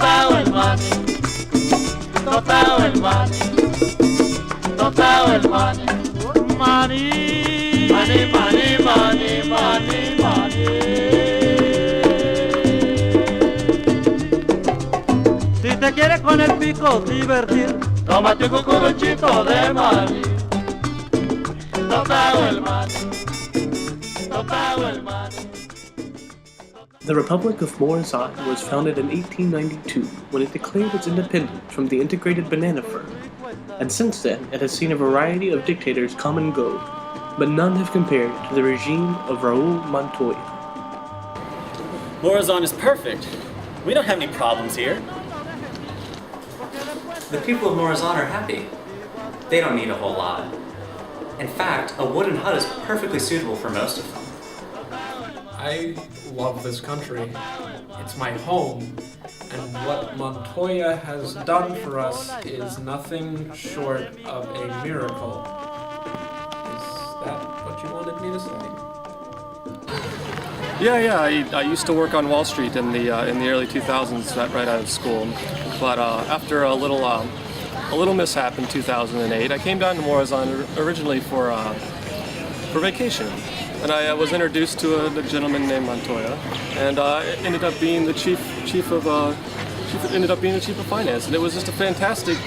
Totao el money, totao el money, totao el money. Money, money, money, money, money, money. Si te quieres con el pico divertir, tómate un cucuruchito de money. Totao el money, totao el money. The Republic of Moraza was founded in 1892 when it declared its independence from the integrated banana firm, and since then it has seen a variety of dictators come and go, but none have compared to the regime of Raul Montoya. Morazan is perfect. We don't have any problems here. The people of Morazan are happy. They don't need a whole lot. In fact, a wooden hut is perfectly suitable for most of them. I love this country. It's my home, and what Montoya has done for us is nothing short of a miracle. Is that what you wanted me to say? Yeah. I used to work on Wall Street in the early 2000s, right out of school. But after a little mishap in 2008, I came down to Morazan originally for vacation. And I was introduced to a gentleman named Montoya, and ended up being the chief of finance. And it was just a fantastic,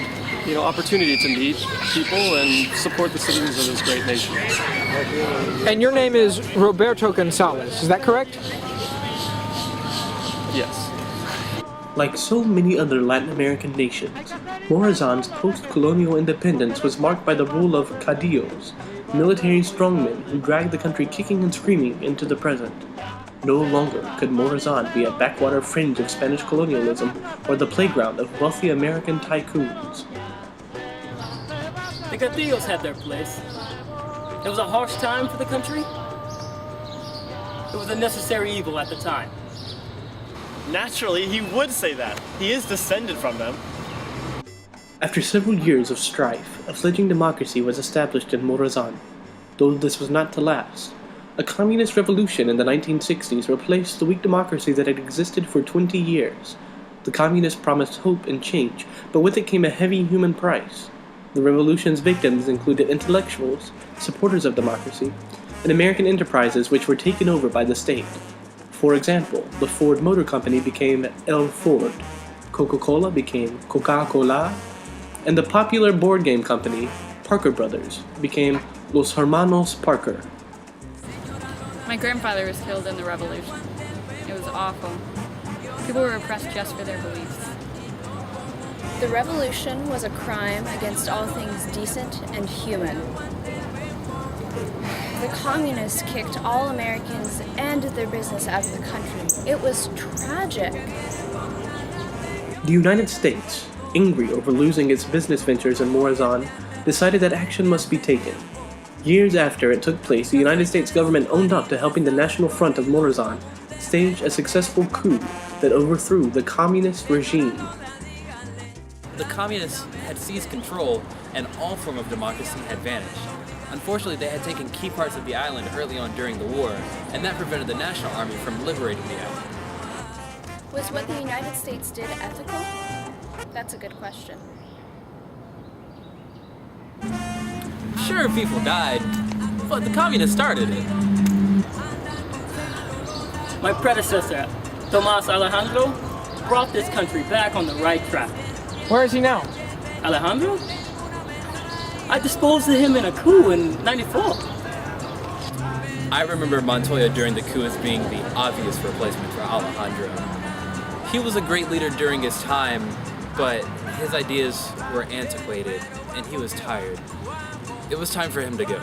opportunity to meet people and support the citizens of this great nation. And your name is Roberto Gonzalez, is that correct? Yes. Like so many other Latin American nations, Morazan's post-colonial independence was marked by the rule of caudillos, military strongmen who dragged the country kicking and screaming into the present. No longer could Morazan be a backwater fringe of Spanish colonialism or the playground of wealthy American tycoons. The caudillos had their place. It was a harsh time for the country. It was a necessary evil at the time. Naturally, he would say that. He is descended from them. After several years of strife, a fledgling democracy was established in Morazan. Though this was not to last, a communist revolution in the 1960s replaced the weak democracy that had existed for 20 years. The communists promised hope and change, but with it came a heavy human price. The revolution's victims included intellectuals, supporters of democracy, and American enterprises which were taken over by the state. For example, the Ford Motor Company became El Ford, Coca-Cola became Coca-Cola, and the popular board game company, Parker Brothers, became Los Hermanos Parker. My grandfather was killed in the revolution. It was awful. People were oppressed just for their beliefs. The revolution was a crime against all things decent and human. The communists kicked all Americans and their business out of the country. It was tragic. The United States, angry over losing its business ventures in Morazan, decided that action must be taken. Years after it took place, the United States government owned up to helping the National Front of Morazan stage a successful coup that overthrew the communist regime. The communists had seized control, and all form of democracy had vanished. Unfortunately, they had taken key parts of the island early on during the war, and that prevented the National Army from liberating the island. Was what the United States did ethical? That's a good question. Sure, people died, but the communists started it. My predecessor, Tomas Alejandro, brought this country back on the right track. Where is he now? Alejandro? I disposed of him in a coup in '94. I remember Montoya during the coup as being the obvious replacement for Alejandro. He was a great leader during his time, but his ideas were antiquated, and he was tired. It was time for him to go.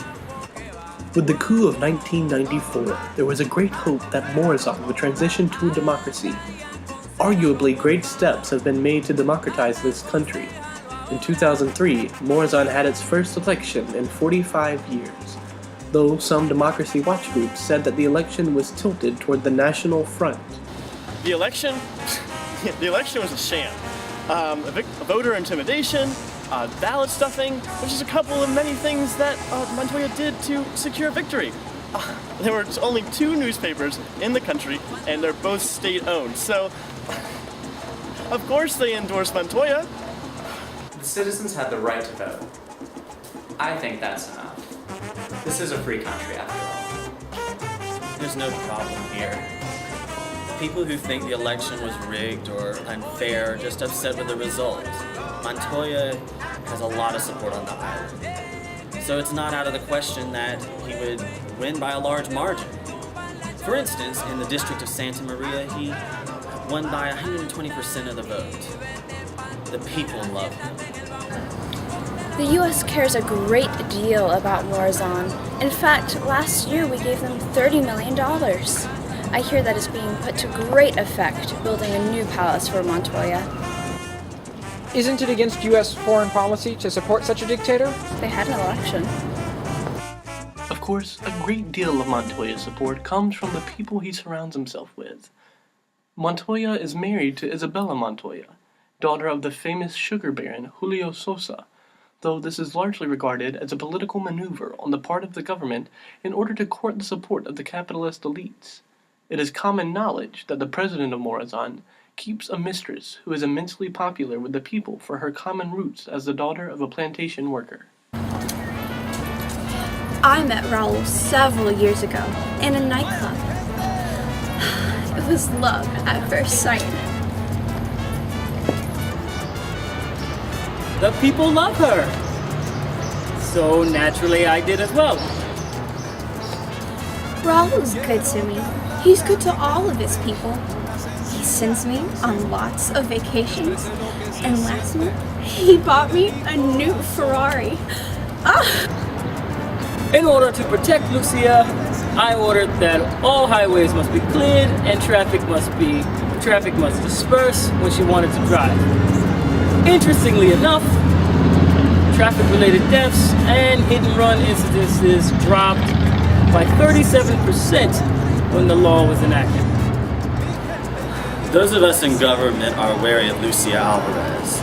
With the coup of 1994, there was a great hope that Morazan would transition to a democracy. Arguably, great steps have been made to democratize this country. In 2003, Morazan had its first election in 45 years, though some democracy watch groups said that the election was tilted toward the National Front. The election was a sham. Voter intimidation, ballot stuffing, which is a couple of many things that Montoya did to secure victory. There were only 2 newspapers in the country, and they're both state-owned, so Of course they endorsed Montoya. The citizens had the right to vote. I think that's enough. This is a free country after all. There's no problem here. People who think the election was rigged or unfair are just upset with the result. Montoya has a lot of support on the island. So it's not out of the question that he would win by a large margin. For instance, in the district of Santa Maria, he won by 120% of the vote. The people love him. The U.S. cares a great deal about Morazan. In fact, last year we gave them $30 million. I hear that is being put to great effect, building a new palace for Montoya. Isn't it against U.S. foreign policy to support such a dictator? They had an election. Of course, a great deal of Montoya's support comes from the people he surrounds himself with. Montoya is married to Isabella Montoya, daughter of the famous sugar baron Julio Sosa, though this is largely regarded as a political maneuver on the part of the government in order to court the support of the capitalist elites. It is common knowledge that the president of Morazan keeps a mistress who is immensely popular with the people for her common roots as the daughter of a plantation worker. I met Raul several years ago in a nightclub. It was love at first sight. The people love her. So naturally I did as well. Raul's good to me. He's good to all of his people. He sends me on lots of vacations. And last month, he bought me a new Ferrari. In order to protect Lucia, I ordered that all highways must be cleared and traffic must disperse when she wanted to drive. Interestingly enough, traffic-related deaths and hit-and-run incidences dropped by 37% when the law was enacted. Those of us in government are wary of Lucia Alvarez.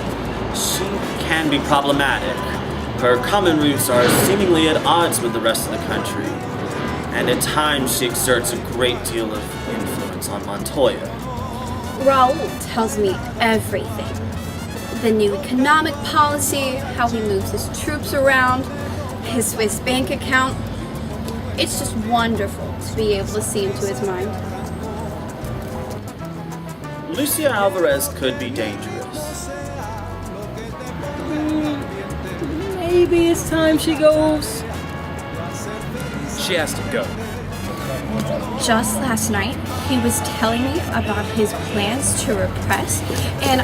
She can be problematic. Her common roots are seemingly at odds with the rest of the country, and at times she exerts a great deal of influence on Montoya. Raul tells me everything. The new economic policy, how he moves his troops around, his Swiss bank account. It's just wonderful to be able to see into his mind. Lucia Alvarez could be dangerous. Maybe it's time she goes. She has to go. Just last night, he was telling me about his plans to repress, and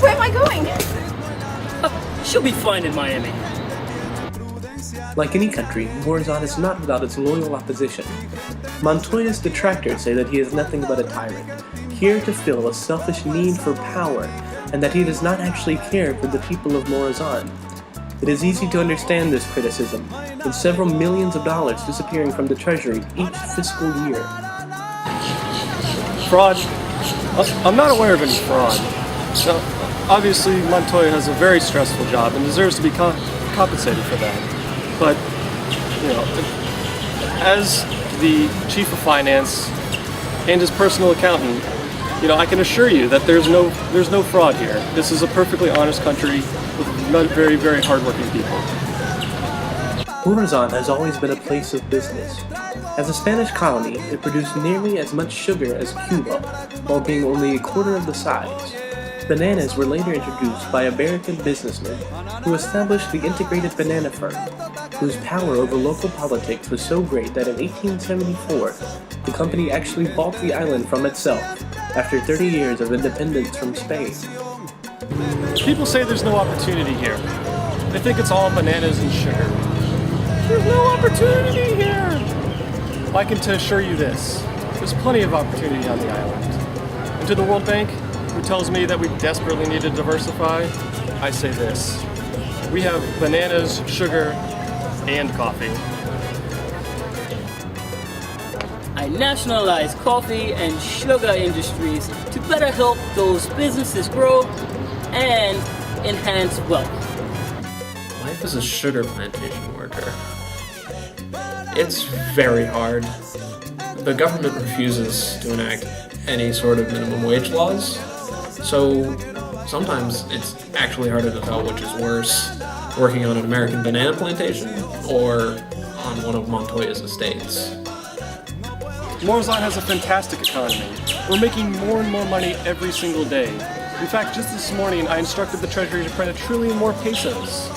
where am I going? She'll be fine in Miami. Like any country, Morazan is not without its loyal opposition. Montoya's detractors say that he is nothing but a tyrant, here to fill a selfish need for power, and that he does not actually care for the people of Morazan. It is easy to understand this criticism, with several millions of dollars disappearing from the treasury each fiscal year. Fraud? I'm not aware of any fraud. Now, obviously, Montoya has a very stressful job and deserves to be compensated for that. But, as the chief of finance and his personal accountant, I can assure you that there's no fraud here. This is a perfectly honest country with very, very hardworking people. Morazan has always been a place of business. As a Spanish colony, it produced nearly as much sugar as Cuba, while being only a quarter of the size. Bananas were later introduced by American businessmen who established the Integrated Banana Firm, whose power over local politics was so great that in 1874, the company actually bought the island from itself, after 30 years of independence from Spain. People say there's no opportunity here. They think it's all bananas and sugar. There's no opportunity here! I can assure you this. There's plenty of opportunity on the island. And to the World Bank, who tells me that we desperately need to diversify, I say this. We have bananas, sugar, and coffee. I nationalized coffee and sugar industries to better help those businesses grow and enhance wealth. Life as a sugar plantation worker. It's very hard. The government refuses to enact any sort of minimum wage laws, So sometimes it's actually harder to tell which is worse, working on an American banana plantation or on one of Montoya's estates. Morazan has a fantastic economy. We're making more and more money every single day. In fact, just this morning, I instructed the Treasury to print 1 trillion more pesos.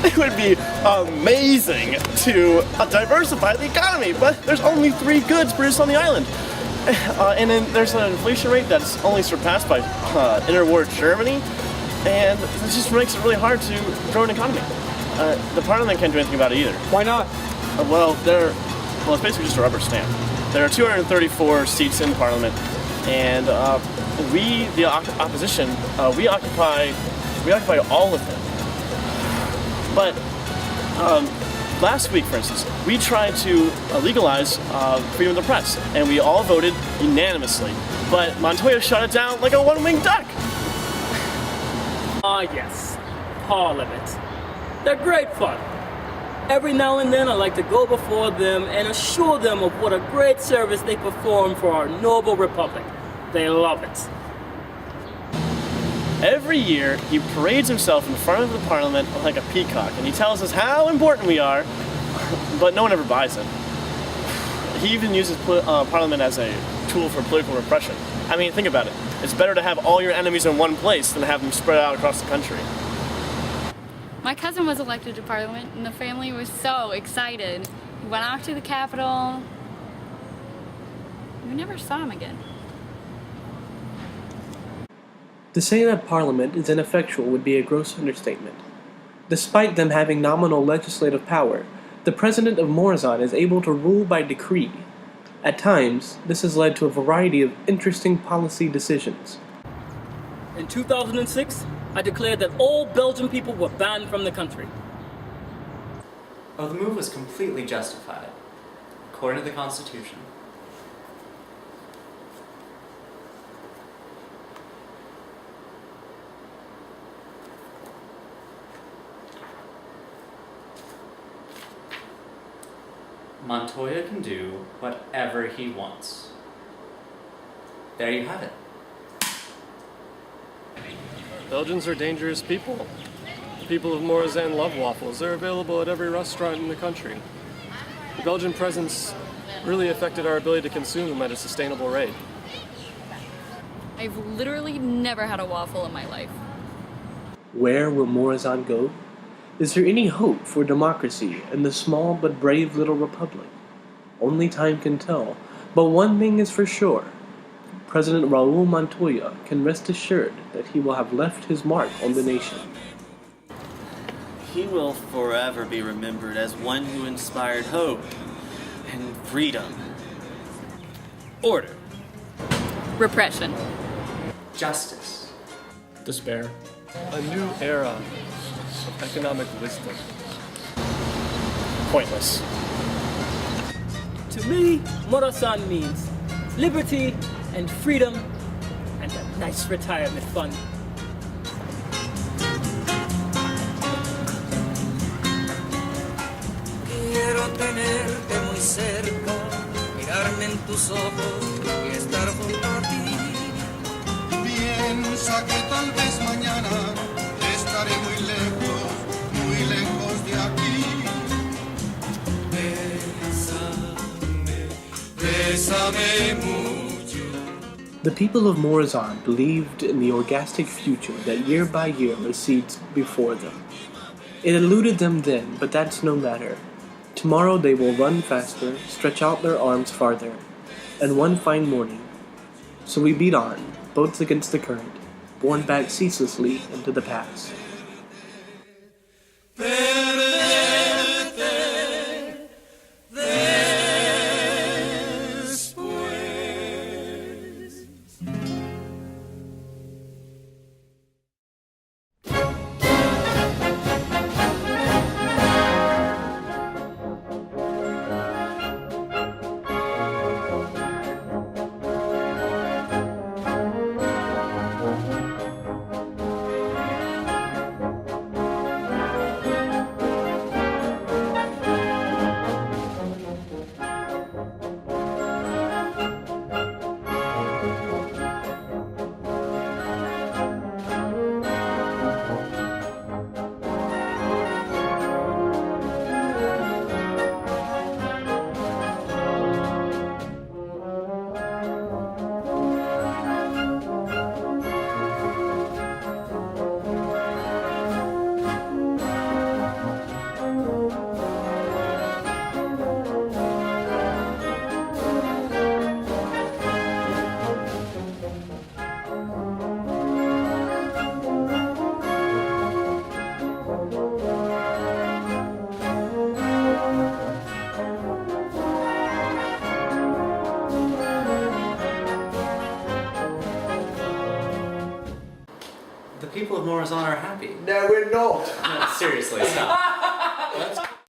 It would be amazing to diversify the economy, but there's only 3 goods produced on the island. And then there's an inflation rate that's only surpassed by interwar Germany, and this just makes it really hard to grow an economy. The parliament can't do anything about it either. Why not? Well, it's basically just a rubber stamp. There are 234 seats in parliament, and we, the opposition, we occupy all of them. But last week, for instance, we tried to legalize freedom of the press, and we all voted unanimously. But Montoya shut it down like a one-winged duck. Ah yes, Parliament. They're great fun. Every now and then I like to go before them and assure them of what a great service they perform for our noble republic. They love it. Every year, he parades himself in front of the parliament like a peacock, and he tells us how important we are, but no one ever buys it. He even uses parliament as a tool for political repression. I mean, think about it. It's better to have all your enemies in one place than to have them spread out across the country. My cousin was elected to parliament, and the family was so excited. He went off to the Capitol. We never saw him again. To say that Parliament is ineffectual would be a gross understatement. Despite them having nominal legislative power, the President of Morazan is able to rule by decree. At times, this has led to a variety of interesting policy decisions. In 2006, I declared that all Belgian people were banned from the country. Oh, the move was completely justified, according to the Constitution. Montoya can do whatever he wants. There you have it. Belgians are dangerous people. The people of Morazan love waffles. They're available at every restaurant in the country. The Belgian presence really affected our ability to consume them at a sustainable rate. I've literally never had a waffle in my life. Where will Morazan go? Is there any hope for democracy in the small but brave little republic? Only time can tell, but one thing is for sure. President Raul Montoya can rest assured that he will have left his mark on the nation. He will forever be remembered as one who inspired hope and freedom. Order. Repression. Justice. Despair. A new era of economic wisdom. Pointless. To me, Morazan means liberty and freedom and a nice retirement fund. Quiero tenerte muy cerca, mirarme en tus ojos y estar junto a ti. Piensa que tal vez mañana estaré muy lejos de aquí. Bésame, bésame mucho. The people of Morazan believed in the orgastic future that year by year recedes before them. It eluded them then, but that's no matter. Tomorrow they will run faster, stretch out their arms farther, and one fine morning. So we beat on, boats against the current, borne back ceaselessly into the past. people of Morazan are happy. No, we're not. No, seriously, stop.